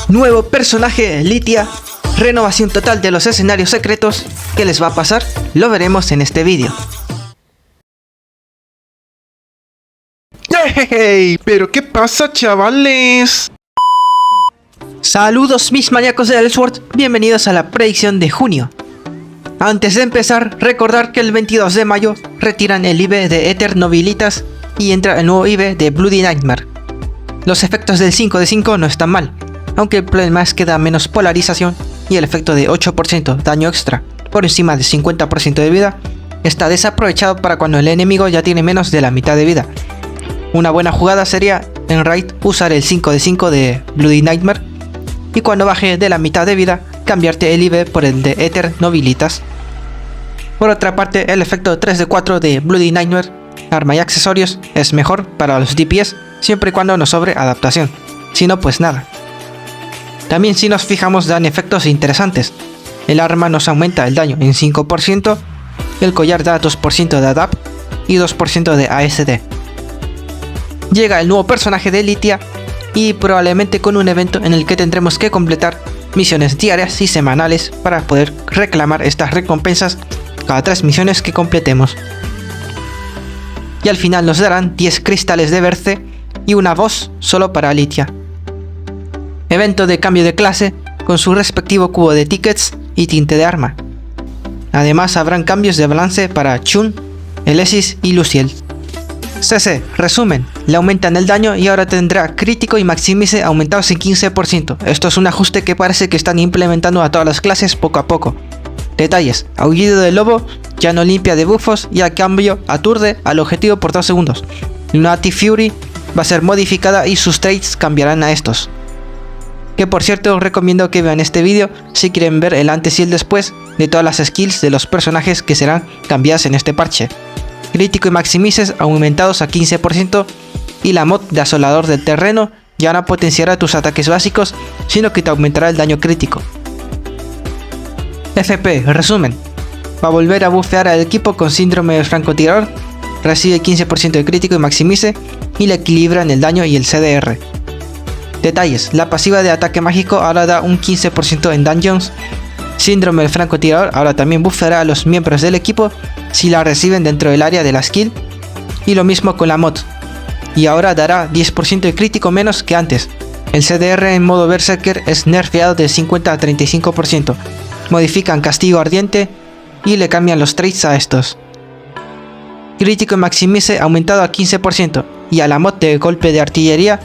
Nuevo personaje, Lithia. Renovación total de los escenarios secretos. ¿Qué les va a pasar? Lo veremos en este vídeo. ¡Hey! ¿Pero qué pasa, chavales? Saludos mis maníacos de Elsword, bienvenidos a la predicción de junio. Antes de empezar, recordar que el 22 de mayo retiran el IV de Aether Nobilitas y entra el nuevo IV de Bloody Nightmare. Los efectos del 5 de 5 no están mal, aunque el problema es que da menos polarización y el efecto de 8% daño extra por encima de 50% de vida está desaprovechado para cuando el enemigo ya tiene menos de la mitad de vida. Una buena jugada sería en raid usar el 5 de 5 de Bloody Nightmare y cuando baje de la mitad de vida cambiarte el IV por el de Aether Nobilitas. Por otra parte, el efecto 3 de 4 de Bloody Nightmare, arma y accesorios, es mejor para los DPS siempre y cuando no sobre adaptación, si no pues nada. También si nos fijamos dan efectos interesantes. El arma nos aumenta el daño en 5%, el collar da 2% de ADAP y 2% de ASD. Llega el nuevo personaje de Lithia y probablemente con un evento en el que tendremos que completar misiones diarias y semanales para poder reclamar estas recompensas cada 3 misiones que completemos. Y al final nos darán 10 cristales de Berce y una voz solo para Lithia. Evento de cambio de clase con su respectivo cubo de tickets y tinte de arma. Además habrán cambios de balance para Chun, Elesis y Luciel. CC, resumen, le aumentan el daño y ahora tendrá crítico y maximice aumentados en 15%. Esto es un ajuste que parece que están implementando a todas las clases poco a poco. Detalles, aullido del lobo ya no limpia debuffos y a cambio aturde al objetivo por 2 segundos. Lunatic Fury va a ser modificada y sus traits cambiarán a estos. Que por cierto os recomiendo que vean este vídeo si quieren ver el antes y el después de todas las skills de los personajes que serán cambiadas en este parche. Crítico y maximices aumentados a 15% y la mod de asolador del terreno ya no potenciará tus ataques básicos, sino que te aumentará el daño crítico. FP, resumen, va a volver a bufear al equipo con síndrome del francotirador, recibe 15% de crítico y maximice y le equilibran el daño y el CDR. Detalles, la pasiva de ataque mágico ahora da un 15% en dungeons. Síndrome del francotirador ahora también buffará a los miembros del equipo si la reciben dentro del área de la skill, y lo mismo con la mod, y ahora dará 10% de crítico menos que antes. El CDR en modo Berserker es nerfeado de 50 a 35%, modifican castigo ardiente y le cambian los traits a estos. Crítico y maximice aumentado a 15% y a la mod de golpe de artillería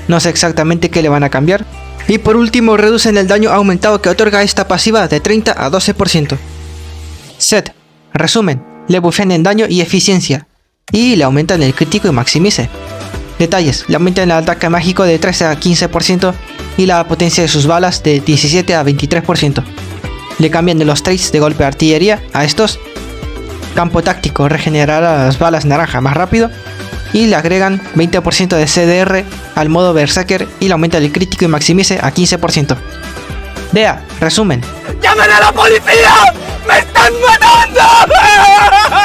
no sé exactamente qué le van a cambiar. Y por último reducen el daño aumentado que otorga esta pasiva de 30 a 12%. Set, resumen, le bufean en daño y eficiencia, y le aumentan el crítico y maximice. Detalles, le aumentan el ataque mágico de 13 a 15% y la potencia de sus balas de 17 a 23%. Le cambian de los traits de golpe de artillería a estos. Campo táctico regenerará las balas naranja más rápido y le agregan 20% de CDR al modo Berserker y le aumentan el crítico y maximice a 15%. Vea, resumen. ¡Llamen a la policía! ¡Me están matando!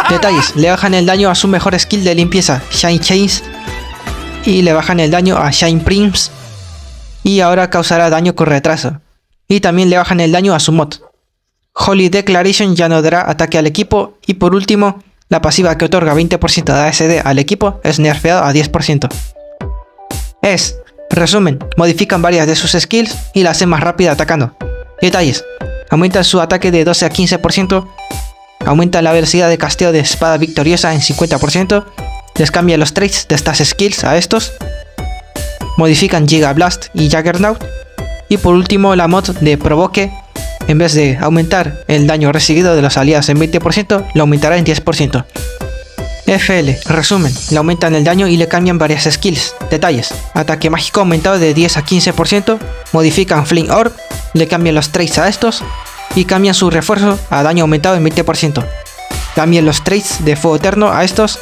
Detalles, le bajan el daño a su mejor skill de limpieza, Shine Chains, y le bajan el daño a Shine Prims, y ahora causará daño con retraso. Y también le bajan el daño a su mod. Holy Declaration ya no dará ataque al equipo, y por último, la pasiva que otorga 20% de ASD al equipo es nerfeado a 10%. Resumen, modifican varias de sus skills y la hacen más rápida atacando. Detalles, aumentan su ataque de 12 a 15%, aumentan la velocidad de casteo de espada victoriosa en 50%, les cambian los traits de estas skills a estos, modifican Giga Blast y Juggernaut, y por último la mod de Provoke, en vez de aumentar el daño recibido de los aliados en 20%, lo aumentará en 10%. FL, resumen, le aumentan el daño y le cambian varias skills. Detalles, ataque mágico aumentado de 10 a 15%, modifican Flame Orb, le cambian los traits a estos y cambian su refuerzo a daño aumentado en 20%. Cambian los traits de fuego eterno a estos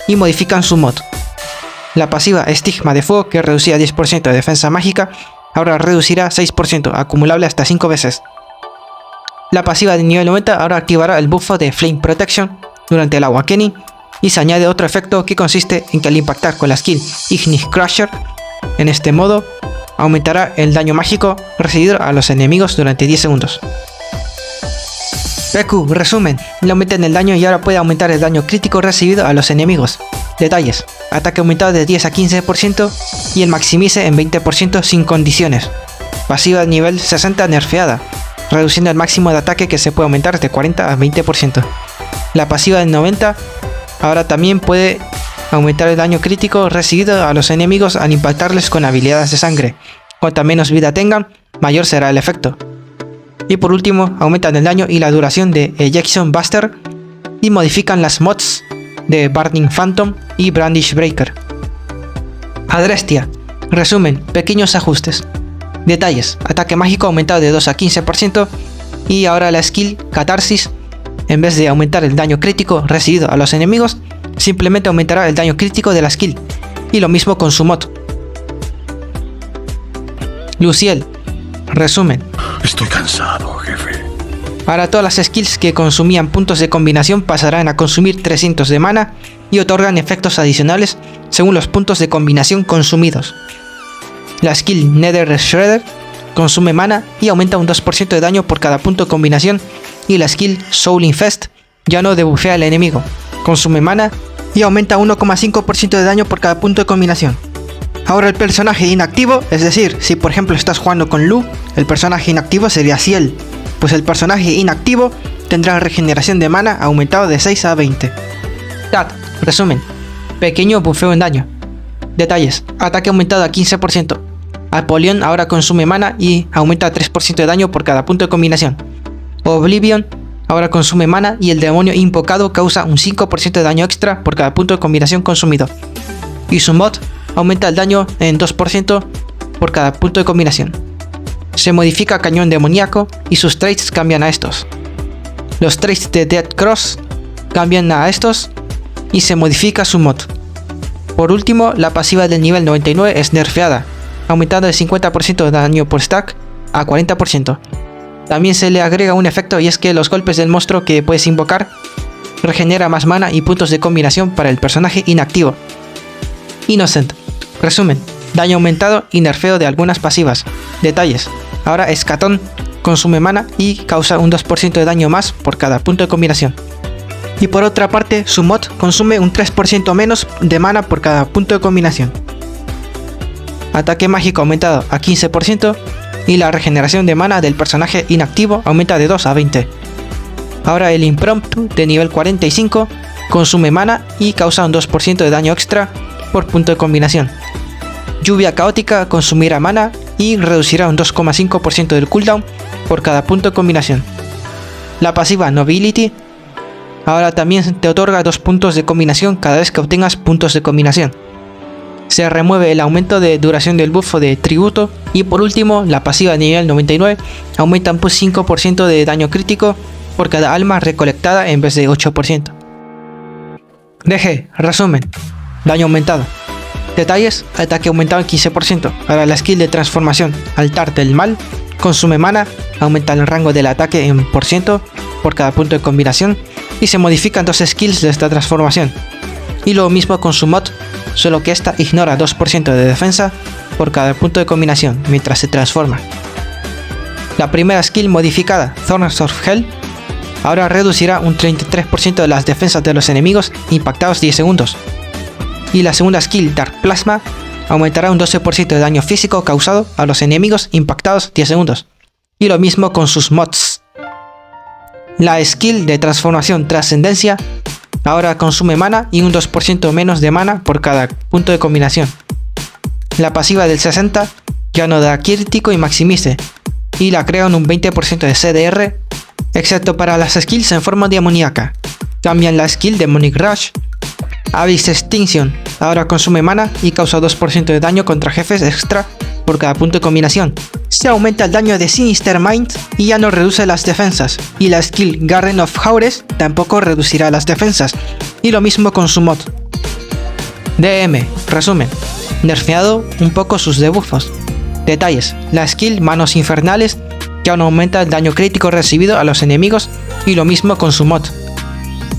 y modifican su mod. La pasiva Estigma de fuego, que reducía 10% de defensa mágica, ahora reducirá 6%, acumulable hasta 5 veces. La pasiva de nivel 90 ahora activará el buffo de Flame Protection durante el Awakening y se añade otro efecto que consiste en que al impactar con la skill Ignis Crusher, en este modo aumentará el daño mágico recibido a los enemigos durante 10 segundos. PQ, resumen, le aumentan el daño y ahora puede aumentar el daño crítico recibido a los enemigos. Detalles, ataque aumentado de 10 a 15% y el maximice en 20% sin condiciones. Pasiva nivel 60 nerfeada, reduciendo el máximo de ataque que se puede aumentar de 40 a 20%. La pasiva de 90 ahora también puede aumentar el daño crítico recibido a los enemigos al impactarles con habilidades de sangre. Cuanta menos vida tengan, mayor será el efecto. Y por último, aumentan el daño y la duración de Ejection Buster y modifican las mods de Burning Phantom y Brandish Breaker. Adrestia, resumen, pequeños ajustes. Detalles, ataque mágico aumentado de 2 a 15% y ahora la skill Catarsis, en vez de aumentar el daño crítico recibido a los enemigos, simplemente aumentará el daño crítico de la skill, y lo mismo con su mod. Luciel, resumen. Estoy cansado, jefe. Ahora todas las skills que consumían puntos de combinación pasarán a consumir 300 de mana y otorgan efectos adicionales según los puntos de combinación consumidos. La skill Nether Shredder consume mana y aumenta un 2% de daño por cada punto de combinación, y la skill Soul Infest ya no debufea al enemigo, consume mana y aumenta 1,5% de daño por cada punto de combinación. Ahora el personaje inactivo, es decir, si por ejemplo estás jugando con Lu, el personaje inactivo sería Ciel, pues el personaje inactivo tendrá regeneración de mana aumentado de 6 a 20. Resumen, pequeño bufeo en daño. Detalles, ataque aumentado a 15%. Apollyon ahora consume mana y aumenta 3% de daño por cada punto de combinación. Oblivion ahora consume mana y el demonio invocado causa un 5% de daño extra por cada punto de combinación consumido. Y su mod aumenta el daño en 2% por cada punto de combinación. Se modifica Cañón Demoníaco y sus traits cambian a estos. Los traits de Dead Cross cambian a estos y se modifica su mod. Por último, la pasiva del nivel 99 es nerfeada, aumentando el 50% de daño por stack a 40%. También se le agrega un efecto, y es que los golpes del monstruo que puedes invocar regenera más mana y puntos de combinación para el personaje inactivo. Innocent, resumen, daño aumentado y nerfeo de algunas pasivas. Detalles, ahora Escatón consume mana y causa un 2% de daño más por cada punto de combinación. Y por otra parte, su mod consume un 3% menos de mana por cada punto de combinación. Ataque mágico aumentado a 15% y la regeneración de mana del personaje inactivo aumenta de 2 a 20. Ahora el Impromptu de nivel 45 consume mana y causa un 2% de daño extra por punto de combinación. Lluvia caótica consumirá mana y reducirá un 2,5% del cooldown por cada punto de combinación. La pasiva Nobility ahora también te otorga 2 puntos de combinación cada vez que obtengas puntos de combinación. Se remueve el aumento de duración del buffo de tributo y por último la pasiva de nivel 99 aumenta un 5% de daño crítico por cada alma recolectada en vez de 8%. DG, resumen, daño aumentado. Detalles, ataque aumentado en 15%. Ahora la skill de transformación Altar del Mal consume mana, aumenta el rango del ataque en % por cada punto de combinación y se modifican 2 skills de esta transformación. Y lo mismo con su mod, solo que esta ignora 2% de defensa por cada punto de combinación mientras se transforma. La primera skill modificada, Thorns of Hell, ahora reducirá un 33% de las defensas de los enemigos impactados 10 segundos. Y la segunda skill, Dark Plasma, aumentará un 12% de daño físico causado a los enemigos impactados 10 segundos. Y lo mismo con sus mods. La skill de transformación Trascendencia ahora consume mana y un 2% menos de mana por cada punto de combinación. La pasiva del 60 ya no da crítico y maximice, y la crean un 20% de CDR, excepto para las skills en forma demoníaca. Cambian la skill Demonic Rush. Abyss Extinction ahora consume mana y causa 2% de daño contra jefes extra por cada punto de combinación. Se aumenta el daño de Sinister Mind y ya no reduce las defensas, y la skill Garden of Haures tampoco reducirá las defensas, y lo mismo con su mod. DM, resumen, nerfeado un poco sus debuffos. Detalles, la skill Manos Infernales ya no aumenta el daño crítico recibido a los enemigos, y lo mismo con su mod.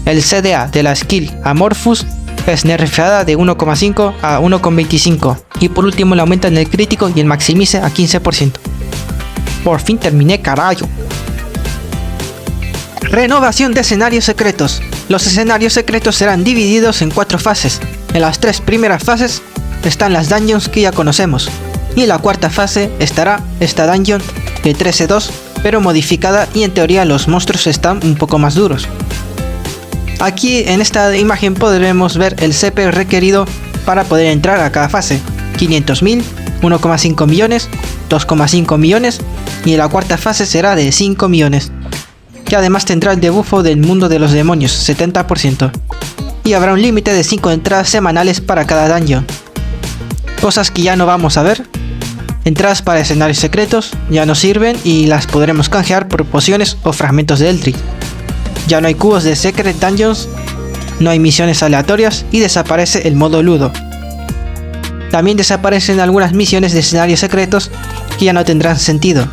El CDA de la skill Amorphous es nerfeada de 1,5 a 1,25 y por último le aumentan el crítico y el maximice a 15%. Por fin terminé, carajo. Renovación de escenarios secretos. Los escenarios secretos serán divididos en 4 fases. En las 3 primeras fases están las dungeons que ya conocemos. Y en la cuarta fase estará esta dungeon de 13-2, pero modificada, y en teoría los monstruos están un poco más duros. Aquí en esta imagen podremos ver el CP requerido para poder entrar a cada fase. 500.000, 1,5 millones, 2,5 millones y en la cuarta fase será de 5 millones. Que además tendrá el debuffo del mundo de los demonios, 70%. Y habrá un límite de 5 entradas semanales para cada dungeon. Cosas que ya no vamos a ver. Entradas para escenarios secretos ya no sirven y las podremos canjear por pociones o fragmentos de Eldritch. Ya no hay cubos de Secret Dungeons, no hay misiones aleatorias y desaparece el modo ludo. También desaparecen algunas misiones de escenarios secretos que ya no tendrán sentido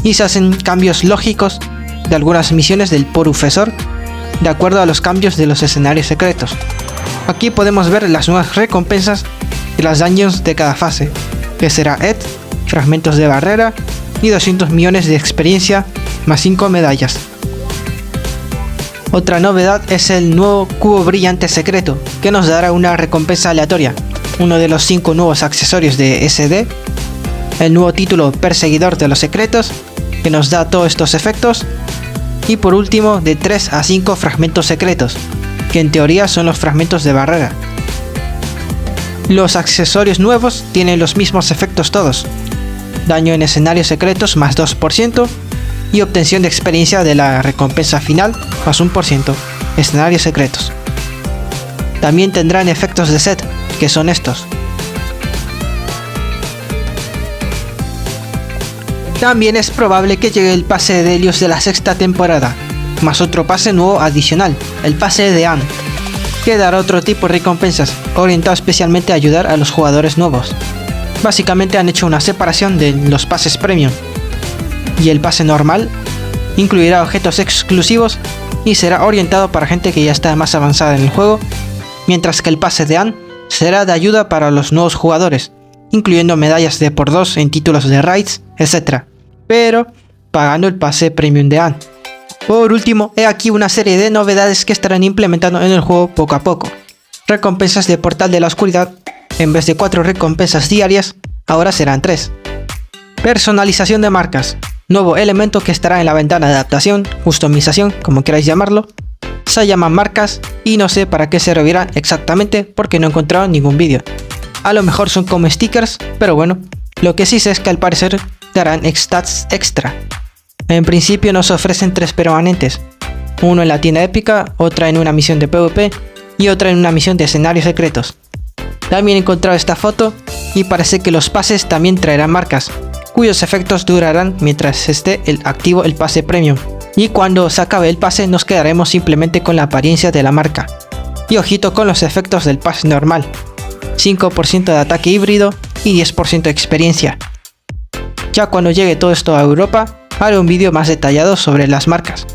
y se hacen cambios lógicos de algunas misiones del Profesor de acuerdo a los cambios de los escenarios secretos. Aquí podemos ver las nuevas recompensas de las dungeons de cada fase, que será Ed, fragmentos de barrera y 200 millones de experiencia más 5 medallas. Otra novedad es el nuevo cubo brillante secreto, que nos dará una recompensa aleatoria, uno de los 5 nuevos accesorios de SD, el nuevo título Perseguidor de los Secretos, que nos da todos estos efectos, y por último de 3 a 5 fragmentos secretos, que en teoría son los fragmentos de barrera. Los accesorios nuevos tienen los mismos efectos todos, daño en escenarios secretos más 2%, y obtención de experiencia de la recompensa final más 1%, escenarios secretos. También tendrán efectos de set, que son estos. También es probable que llegue el pase de Helios de la sexta temporada, más otro pase nuevo adicional, el pase de Anne, que dará otro tipo de recompensas, orientado especialmente a ayudar a los jugadores nuevos. Básicamente han hecho una separación de los pases premium, y el pase normal incluirá objetos exclusivos y será orientado para gente que ya está más avanzada en el juego, mientras que el pase de Anne será de ayuda para los nuevos jugadores, incluyendo medallas de por 2 en títulos de raids, etc., pero pagando el pase premium de Anne. Por último, he aquí una serie de novedades que estarán implementando en el juego poco a poco. Recompensas de Portal de la Oscuridad, en vez de 4 recompensas diarias, ahora serán 3. Personalización de marcas, nuevo elemento que estará en la ventana de adaptación, customización, como queráis llamarlo. Se llaman marcas y no sé para qué servirán exactamente porque no he encontrado ningún vídeo. A lo mejor son como stickers, pero bueno, lo que sí sé es que al parecer darán stats extra. En principio nos ofrecen 3 permanentes, uno en la tienda épica, otra en una misión de PvP y otra en una misión de escenarios secretos. También he encontrado esta foto y parece que los pases también traerán marcas, cuyos efectos durarán mientras esté activo el pase premium, y cuando se acabe el pase nos quedaremos simplemente con la apariencia de la marca. Y ojito con los efectos del pase normal, 5% de ataque híbrido y 10% de experiencia. Ya cuando llegue todo esto a Europa, haré un vídeo más detallado sobre las marcas.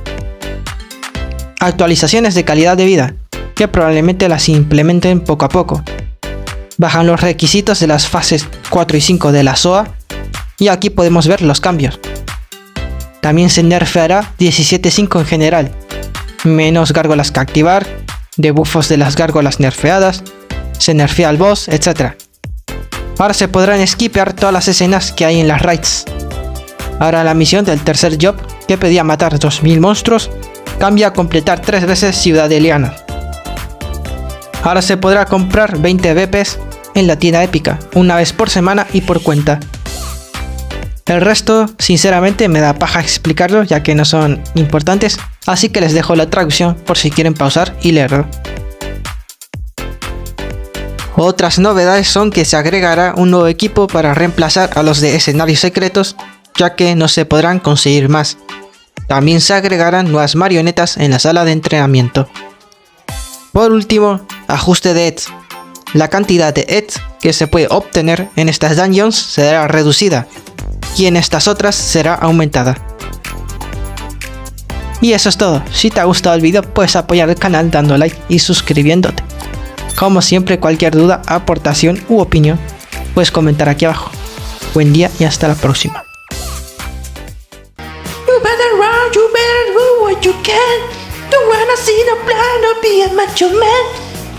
Actualizaciones de calidad de vida, que probablemente las implementen poco a poco. Bajan los requisitos de las fases 4 y 5 de la SOA, y aquí podemos ver los cambios. También se nerfeará 17.5 en general, menos gárgolas que activar, debuffos de las gárgolas nerfeadas, se nerfea al boss, etc. Ahora se podrán skipear todas las escenas que hay en las raids. Ahora la misión del tercer job, que pedía matar 2000 monstruos, cambia a completar 3 veces Ciudad de Liana. Ahora se podrá comprar 20 VPs en la tienda épica, una vez por semana y por cuenta. El resto, sinceramente, me da paja explicarlo ya que no son importantes, así que les dejo la traducción por si quieren pausar y leerlo. Otras novedades son que se agregará un nuevo equipo para reemplazar a los de escenarios secretos, ya que no se podrán conseguir más. También se agregarán nuevas marionetas en la sala de entrenamiento. Por último, ajuste de ETH. La cantidad de ETH que se puede obtener en estas dungeons será reducida, y en estas otras será aumentada. Y eso es todo. Si te ha gustado el vídeo, puedes apoyar el canal dando like y suscribiéndote. Como siempre, cualquier duda, aportación u opinión, puedes comentar aquí abajo. Buen día y hasta la próxima. You better run, you better do what you can. You wanna see the plan of be a macho man.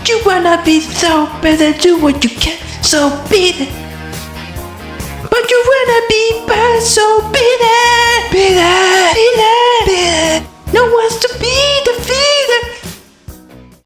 You wanna be so better, do what you can, so be it. But you wanna be bad, so be it.